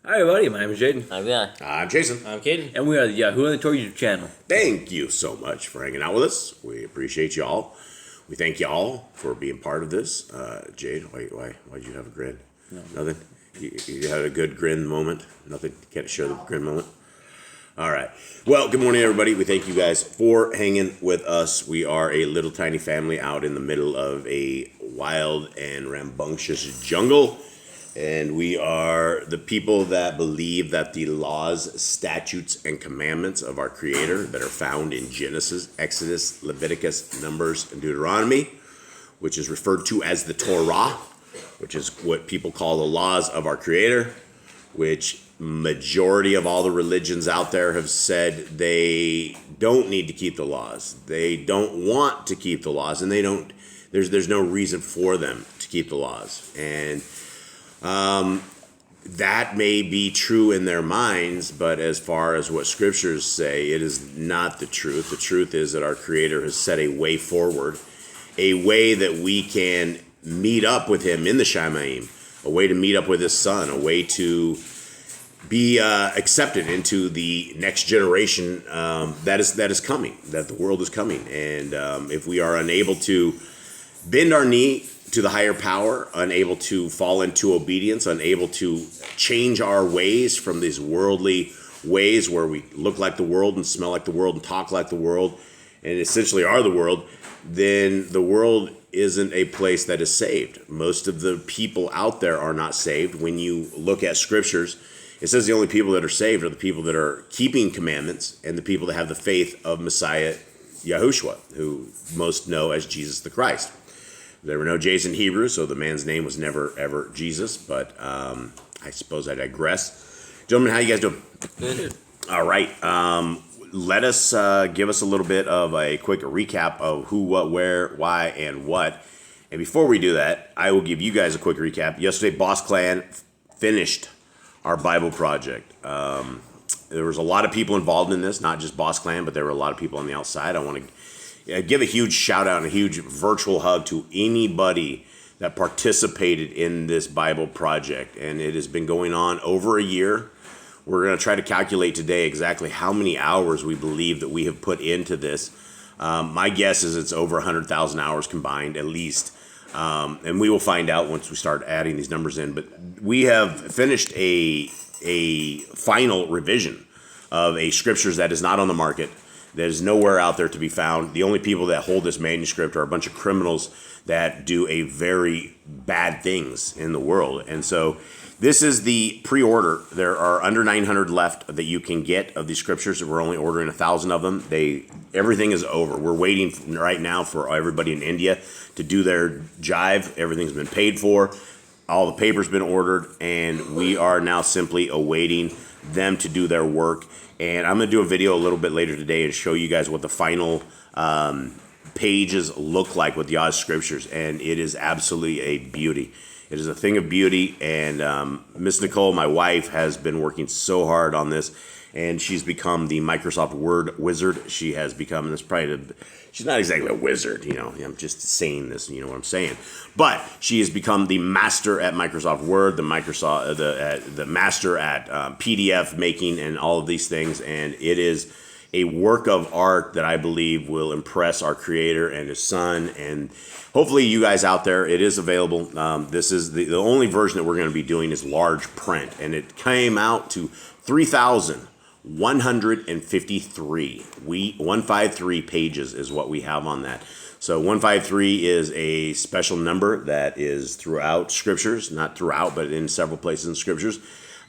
Hi everybody, my name is Jaden. I'm Yah. I'm Jason. I'm Caden. And we are the Yahoo and the Torah YouTube channel. Thank you so much for hanging out with us. We appreciate y'all. We thank y'all for being part of this. Jade, why'd you have a grin? No. Nothing? You had a good grin moment? Nothing? Can't share the grin moment? All right. Well, good morning, everybody. We thank you guys for hanging with us. We are a little tiny family out in the middle of a wild and rambunctious jungle. And we are the people that believe that the laws, statutes, and commandments of our Creator that are found in Genesis, Exodus, Leviticus, Numbers, and Deuteronomy, which is referred to as the Torah, which is what people call the laws of our Creator, which majority of all the religions out there have said they don't need to keep the laws. They don't want to keep the laws, and they don't. There's no reason for them to keep the laws, and that may be true in their minds, but as far as what scriptures say, it is not the truth. The truth is that our Creator has set a way forward, a way that we can meet up with Him in the Shamayim, a way to meet up with His Son, a way to be accepted into the next generation that is coming, that the world is coming. And if we are unable to bend our knee to the higher power, unable to fall into obedience, unable to change our ways from these worldly ways where we look like the world and smell like the world and talk like the world and essentially are the world, then the world isn't a place that is saved. Most of the people out there are not saved. When you look at scriptures, it says the only people that are saved are the people that are keeping commandments and the people that have the faith of Messiah YAHOSHUA, who most know as Jesus the Christ. There were no J's in Hebrew, so the man's name was never, ever Jesus, but I suppose I digress. Gentlemen, how you guys doing? Good. All right. Let us give us a little bit of a quick recap of who, what, where, why, and what. And before we do that, I will give you guys a quick recap. Yesterday, Boss Clan finished our Bible project. There was a lot of people involved in this, not just Boss Clan, but there were a lot of people on the outside. I want to give a huge shout out and a huge virtual hug to anybody that participated in this Bible project. And it has been going on over a year. We're going to try to calculate today exactly how many hours we believe that we have put into this. My guess is it's over 100,000 hours combined, at least. And we will find out once we start adding these numbers in. But we have finished a final revision of a scriptures that is not on the market. That is nowhere out there to be found. The only people that hold this manuscript are a bunch of criminals that do a very bad things in the world. And so this is the pre-order. There are under 900 left that you can get of these scriptures. We're only ordering 1,000 of them. Everything is over. We're waiting right now for everybody in India to do their jive. Everything's been paid for. All the paper's been ordered, and we are now simply awaiting them to do their work. And I'm going to do a video a little bit later today and show you guys what the final pages look like with Yah Scriptures. And it is absolutely a beauty. It is a thing of beauty. And Miss Nicole, my wife, has been working so hard on this. And she's become the Microsoft Word wizard. She has become this she's not exactly a wizard, I'm just saying this, you know what I'm saying. But she has become the master at Microsoft Word, the master at PDF making and all of these things. And it is a work of art that I believe will impress our Creator and His Son. And hopefully you guys out there, it is available. This is the only version that we're going to be doing is large print. And it came out to 3,153. 153 pages is what we have on that. So 153 is a special number that is throughout scriptures, not throughout, but in several places in scriptures.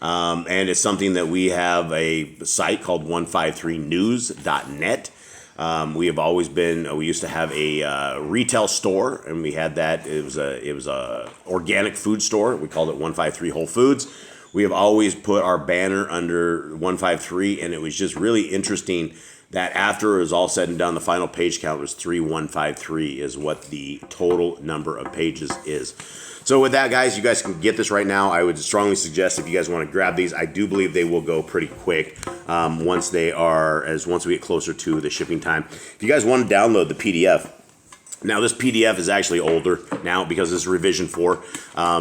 And it's something that we have a site called 153news.net. We have always been, we used to have a retail store, and we had that. It was a organic food store. We called it 153 Whole Foods. We have always put our banner under 153, and it was just really interesting that after it was all said and done, the final page count was 3,153 is what the total number of pages is. So with that, guys, you guys can get this right now. I would strongly suggest if you guys want to grab these, I do believe they will go pretty quick once we get closer to the shipping time. If you guys want to download the PDF, Now, this PDF is actually older now because this is revision 4.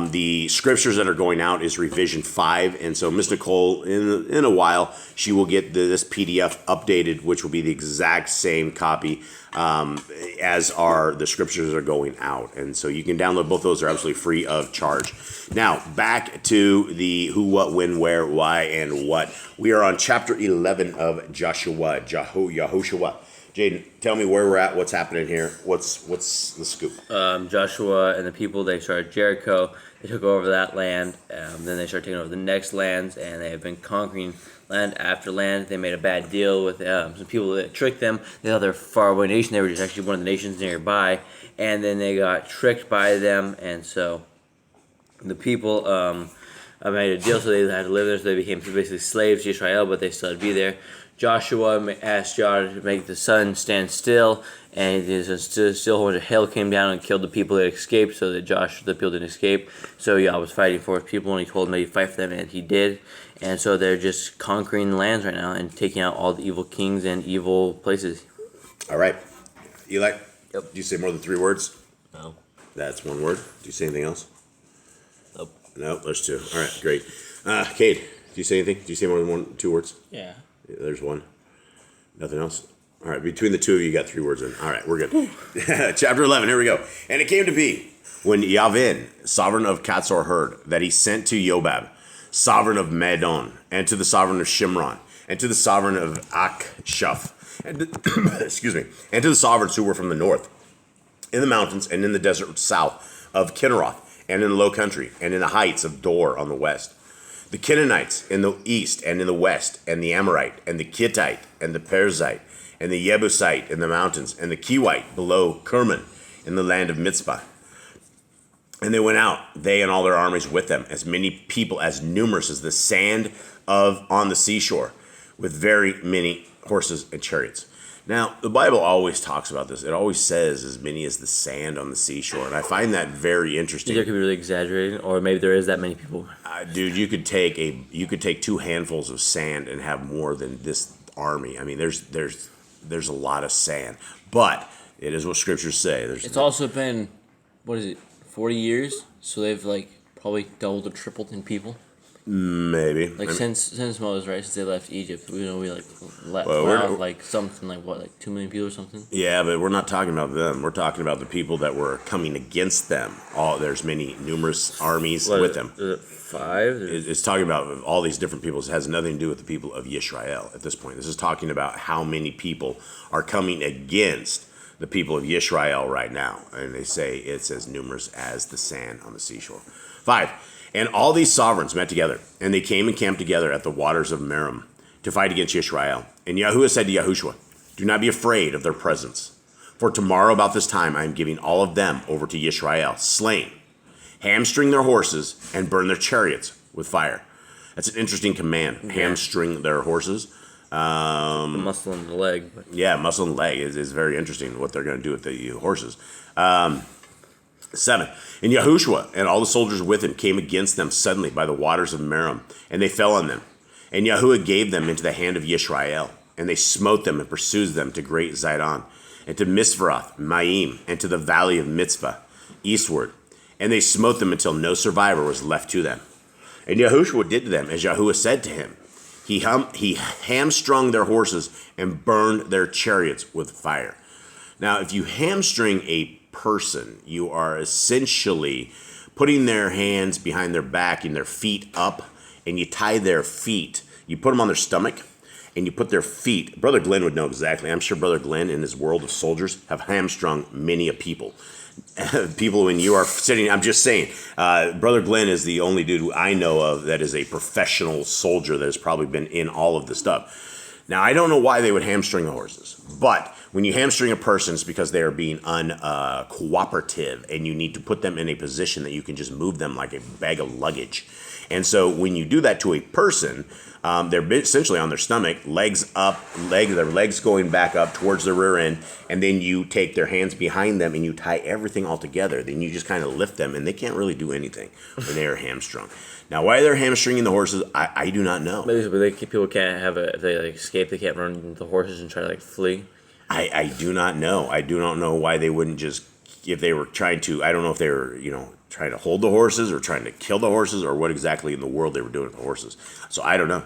The scriptures that are going out is revision 5. And so Miss Nicole, in a while, she will get this PDF updated, which will be the exact same copy as are the scriptures that are going out. And so you can download both those. They're absolutely free of charge. Now, back to the who, what, when, where, why, and what. We are on chapter 11 of Joshua, YAHOSHUA. Jaden, tell me where we're at, what's happening here, what's the scoop? Joshua and the people, they started Jericho. They took over that land. Then they started taking over the next lands, and they have been conquering land after land. They made a bad deal with some people that tricked them. They thought they were a faraway nation. They were just actually one of the nations nearby. And then they got tricked by them, and so the people made a deal, so they had to live there. So they became basically slaves to Israel, but they still had to be there. Joshua asked Yah to make the sun stand still, and still a whole bunch of hail came down and killed the people that escaped, so that the people didn't escape. So Yah was fighting for his people, and he told him that he'd fight for them, and he did. And so they're just conquering the lands right now and taking out all the evil kings and evil places. All right. Eli, Yep. Do you say more than 3 words? No. That's 1 word. Do you say anything else? Nope. No, there's 2. All right, great. Cade, do you say anything? Do you say more than 2 words? Yeah. There's 1. Nothing else? All right, between the 2 of you, you got 3 words in. All right, we're good. Chapter 11, here we go. And it came to be, when Yavin, sovereign of Katzor, heard that he sent to Yobab, sovereign of Madon, and to the sovereign of Shimron, and to the sovereign of Akshaph, and to, excuse me, and to the sovereigns who were from the north, in the mountains and in the desert south of Kinneroth, and in the low country, and in the heights of Dor on the west, the Canaanites in the east and in the west, and the Amorite, and the Kittite, and the Perizzite, and the Jebusite in the mountains, and the Kiwite below Kerman in the land of Mitzpah. And they went out, they and all their armies with them, as many people as numerous as the sand on the seashore, with very many horses and chariots. Now, the Bible always talks about this. It always says as many as the sand on the seashore, and I find that very interesting. Either could be really exaggerated, or maybe there is that many people. Dude, you could take 2 handfuls of sand and have more than this army. I mean, there's a lot of sand, but it is what scriptures say. It's also been, 40 years? So they've probably doubled or tripled in people. Maybe Since Moses, right? Since they left Egypt, we let something 2 million people or something. Yeah, but we're not talking about them. We're talking about the people that were coming against them. There's numerous armies with them. Is it 5? It's talking about all these different peoples. It has nothing to do with the people of Yisrael at this point. This is talking about how many people are coming against the people of Yisrael right now. And they say it's as numerous as the sand on the seashore. 5. And all these sovereigns met together, and they came and camped together at the waters of Merom to fight against Yisrael. And Yahuwah said to Yahushua, do not be afraid of their presence. For tomorrow about this time I am giving all of them over to Yisrael, slain, hamstring their horses, and burn their chariots with fire. That's an interesting command, hamstring their horses. The muscle in the leg. Yeah, muscle in the leg is very interesting what they're going to do with the horses. 7. And Yahushua and all the soldiers with him came against them suddenly by the waters of Merom, and they fell on them. And Yahuwah gave them into the hand of Yisrael, and they smote them and pursued them to great Zidon, and to Misvaroth, Maim, and to the valley of Mitzpah, eastward. And they smote them until no survivor was left to them. And Yahushua did to them as Yahuwah said to him. He hamstrung their horses and burned their chariots with fire. Now, if you hamstring a person, you are essentially putting their hands behind their back and their feet up, and you tie their feet. You put them on their stomach, and you put their feet. Brother Glenn would know exactly. I'm sure Brother Glenn, in his world of soldiers, have hamstrung many a people. People, when you are sitting, I'm just saying, Brother Glenn is the only dude who I know of that is a professional soldier that has probably been in all of this stuff. Now, I don't know why they would hamstring the horses, but when you hamstring a person, it's because they are being uncooperative, and you need to put them in a position that you can just move them like a bag of luggage. And so when you do that to a person, they're essentially on their stomach, legs up, their legs going back up towards the rear end, and then you take their hands behind them and you tie everything all together. Then you just kind of lift them, and they can't really do anything when they are hamstrung. Now, why they're hamstringing the horses, I do not know. Maybe people can't have if they escape, they can't run the horses and try to flee. I do not know. I do not know why they wouldn't just if they were trying to, I don't know if they were, trying to hold the horses or trying to kill the horses or what exactly in the world they were doing with the horses. So I don't know.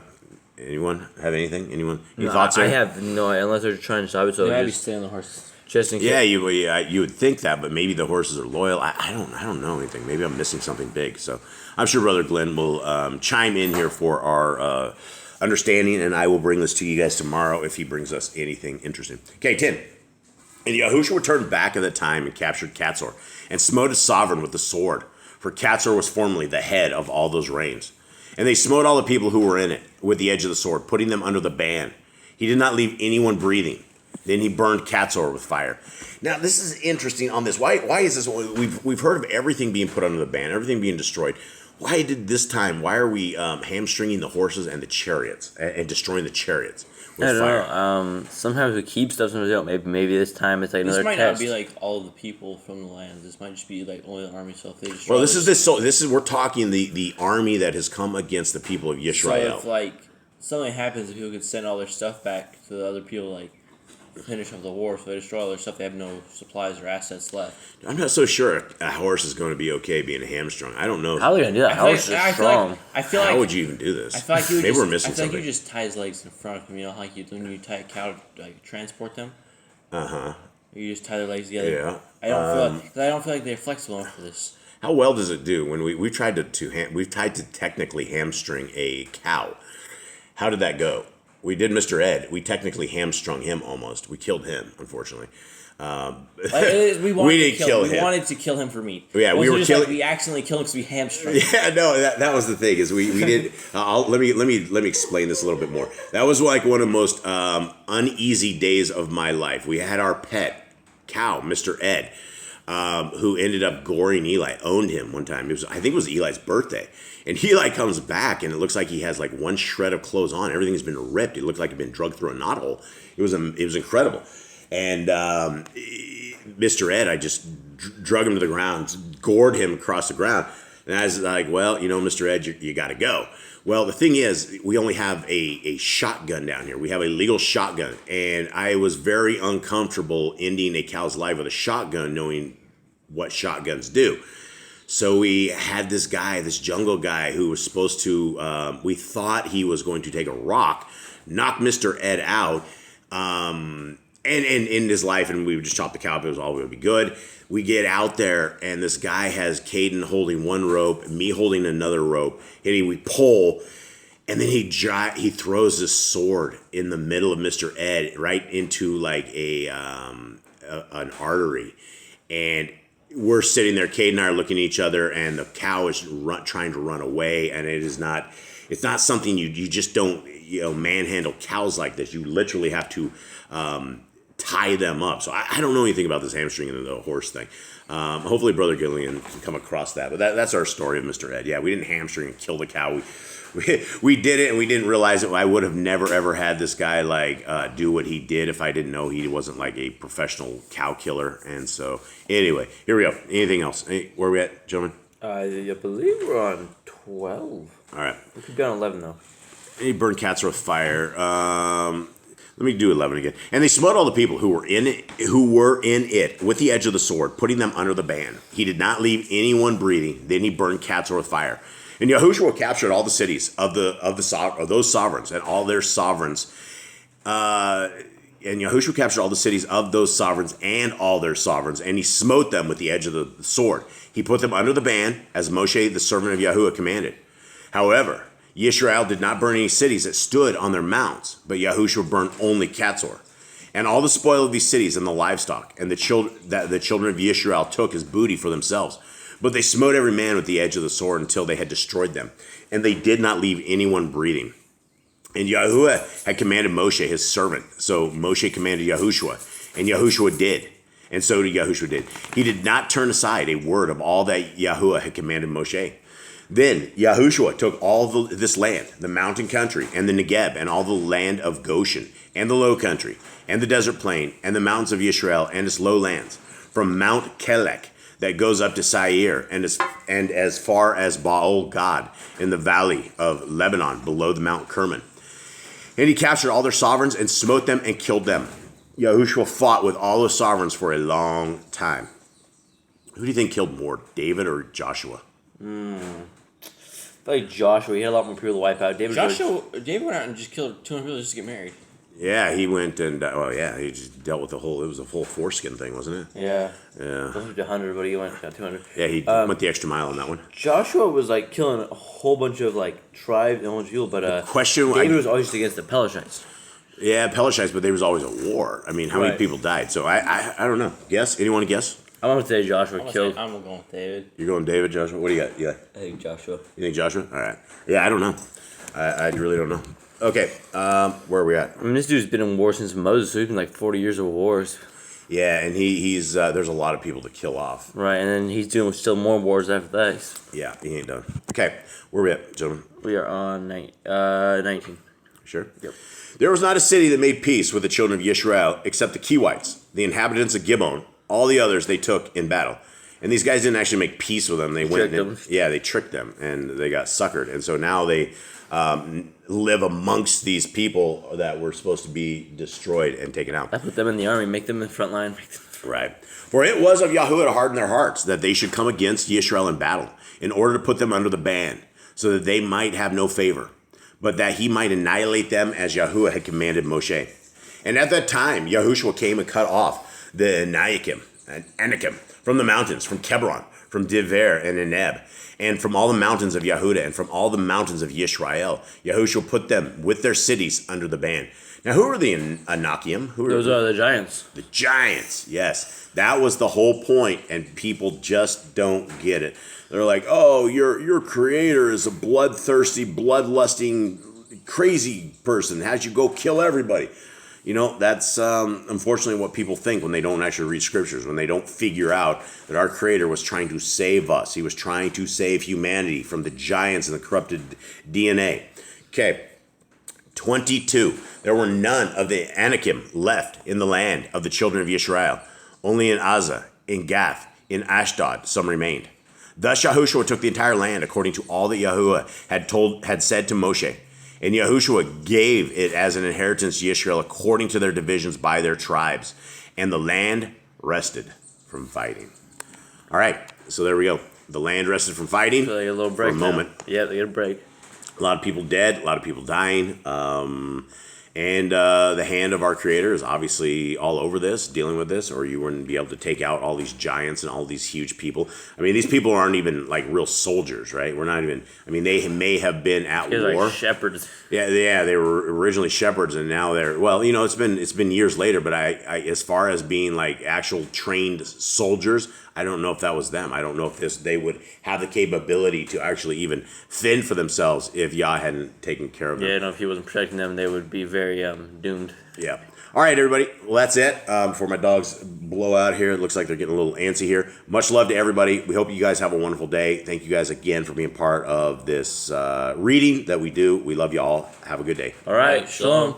Anyone have anything? Anyone? Any thoughts there? I have no, unless they're trying to stop it. So Yeah, I'd be just, staying on the horse. just in case. Yeah, you would think that, but maybe the horses are loyal. I don't know anything. Maybe I'm missing something big. So I'm sure Brother Glenn will chime in here for our understanding, and I will bring this to you guys tomorrow if he brings us anything interesting. Okay, 10. And Yahushua returned back at that time and captured Katzor and smote his sovereign with the sword, for Katzor was formerly the head of all those reigns. And they smote all the people who were in it with the edge of the sword, putting them under the ban. He did not leave anyone breathing. Then he burned Katzor with fire. Now, this is interesting on this. Why is this? We've heard of everything being put under the ban, everything being destroyed. Why are we hamstringing the horses and the chariots and destroying the chariots with I don't fire? know. Sometimes we keep stuff, sometimes we don't. Maybe this time it's like another This might test. not be like all the people from the land. This might just be like only the army. So if they destroy Well, this is we're talking the army that has come against the people of So Yisrael. if like something happens, people could send all their stuff back to the other people, like finish up the war. So they destroy all their stuff. They have no supplies or assets left. I'm not so sure a horse is going to be okay being hamstrung. I don't know. How are they gonna do that? How is it strong? I feel like How would you even do this? I feel like you would Maybe just, we're missing I feel something. like you just tie his legs in front of him. You know, like when you tie a cow to like transport them. You just tie their legs together. Yeah. I don't feel like they're flexible enough for this. How well does it do when we've tried we've tried to technically hamstring a cow? How did that go? We did Mr. Ed. We technically hamstrung him almost. We killed him, unfortunately. We didn't kill him. We wanted to kill him for meat. Yeah, we were killing. We accidentally killed him because we hamstrung him. Yeah, no, that was the thing is we did. Let me explain this a little bit more. That was like one of the most uneasy days of my life. We had our pet cow, Mr. Ed, who ended up goring Eli. Owned him one time. I think it was Eli's birthday, and Eli comes back, and it looks like he has like one shred of clothes on. Everything's been ripped. It looked like it'd been drugged through a knothole. It was incredible. And Mr. Ed, I just drug him to the ground, gored him across the ground. And I was like, well, Mr. Ed, you got to go. Well, the thing is, we only have a shotgun down here. We have a legal shotgun. And I was very uncomfortable ending a cow's life with a shotgun, knowing what shotguns do. So we had this guy, this jungle guy, who was supposed to, we thought he was going to take a rock, knock Mr. Ed out, and in his life, and we would just chop the cow up. It was all would be good. We get out there, and this guy has Caden holding one rope, me holding another rope, and we pull, and then he throws this sword in the middle of Mr. Ed, right into like an artery, and we're sitting there. Caden and I are looking at each other, and the cow is trying to run away, and it's not something you just don't manhandle cows like this. You literally have to tie them up. So I don't know anything about this hamstring and the horse thing. Hopefully Brother Gillian can come across that. But that's our story of Mr. Ed. Yeah, we didn't hamstring and kill the cow. We did it, and we didn't realize it. I would have never, ever had this guy do what he did if I didn't know he wasn't like a professional cow killer. And so anyway, here we go. Anything else? Where are we at, gentlemen? I believe we're on 12. All right. We could be on 11, though. He burned cats with fire. Let me do 11 again. And they smote all the people who were in it with the edge of the sword, putting them under the ban. He did not leave anyone breathing. Then he burned cats with fire. And Yahushua captured all the cities of those sovereigns and all their sovereigns. And Yahushua captured all the cities of those sovereigns and all their sovereigns, and he smote them with the edge of the sword. He put them under the ban, as Moshe, the servant of Yahuwah, commanded. However, Yisrael did not burn any cities that stood on their mounts, but Yahushua burned only Katzor. And all the spoil of these cities and the livestock, and the children of Yisrael took as booty for themselves. But they smote every man with the edge of the sword until they had destroyed them, and they did not leave anyone breathing. And Yahuwah had commanded Moshe, his servant. So Moshe commanded Yahushua, and Yahushua did. And so did Yahushua did. He did not turn aside a word of all that Yahuwah had commanded Moshe. Then Yahushua took all this land, the mountain country, and the Negeb, and all the land of Goshen, and the low country, and the desert plain, and the mountains of Yisrael, and its lowlands, from Mount Kelek that goes up to Seir, and as far as Baal Gad, in the valley of Lebanon, below the Mount Kerman. And he captured all their sovereigns and smote them and killed them. Yahushua fought with all the sovereigns for a long time. Who do you think killed more, David or Joshua? Like Joshua, he had a lot more people to wipe out. David went out and just killed 200 people just to get married. Yeah, he went and he just dealt with it was a full foreskin thing, wasn't it? Yeah. Yeah. He went 100, but he got 200. Yeah, he went the extra mile on that one. Joshua was like killing a whole bunch of like tribes and a whole bunch of people, but David was always against the Pelishites. Yeah, Pelishites, but there was always a war. I mean, how many people died? So I don't know. Guess? Anyone guess? I'm gonna say Joshua killed. I'm going with David. You're going David, Joshua? What do you got? Yeah. I think Joshua. You think Joshua? All right. Yeah, I don't know. I really don't know. Okay, where are we at? I mean, this dude's been in war since Moses, so he's been like 40 years of wars. Yeah, and he's there's a lot of people to kill off. Right, and then he's doing still more wars after that. Yeah, he ain't done. Okay, where are we at, gentlemen? We are on 19. Sure? Yep. There was not a city that made peace with the children of Yisrael except the Kewites, the inhabitants of Gibeon. All the others they took in battle. And these guys didn't actually make peace with them. They went and, they tricked them, and they got suckered. And so now they live amongst these people that were supposed to be destroyed and taken out. I put them in the army, make them in the front line. Right. For it was of YAHOSHUA to harden their hearts, that they should come against Yisrael in battle, in order to put them under the ban, so that they might have no favor, but that he might annihilate them as YAHOSHUA had commanded Moshe. And at that time, YAHOSHUA came and cut off the Anakim from the mountains, from Kebron, from Diver and Eneb, and from all the mountains of Yehuda, and from all the mountains of Yisrael. YAHOSHUA put them with their cities under the ban. Now, who are the Anakim? Those are the giants. The giants, yes. That was the whole point, and people just don't get it. They're like, oh, your creator is a bloodthirsty, bloodlusting, crazy person. How'd you go kill everybody? You know, that's unfortunately what people think when they don't actually read scriptures, when they don't figure out that our creator was trying to save us. He was trying to save humanity from the giants and the corrupted DNA. Okay, 22. There were none of the Anakim left in the land of the children of Yisrael. Only in Azza, in Gath, in Ashdod, some remained. Thus YAHOSHUA took the entire land according to all that YAHOSHUA had said to Moshe. And YAHOSHUA gave it as an inheritance to Yisrael according to their divisions by their tribes. And the land rested from fighting. All right, so there we go. The land rested from fighting So they get a little break for a moment. Yeah, they get a break. A lot of people dead, a lot of people dying. And the hand of our creator is obviously all over this, dealing with this, or you wouldn't be able to take out all these giants and all these huge people. I mean, these people aren't even like real soldiers, right? We're not even, I mean, they may have been at war. Like shepherds. Yeah, they were originally shepherds, and now they're, well, you know, it's been years later, but I as far as being like actual trained soldiers, I don't know if that was them. I don't know if they would have the capability to actually even fend for themselves if Yah hadn't taken care of them. Yeah, no, if he wasn't protecting them, they would be very doomed. Yeah. All right, everybody. Well, that's it. Before my dogs blow out here, it looks like they're getting a little antsy here. Much love to everybody. We hope you guys have a wonderful day. Thank you guys again for being part of this reading that we do. We love you all. Have a good day. All right, shalom.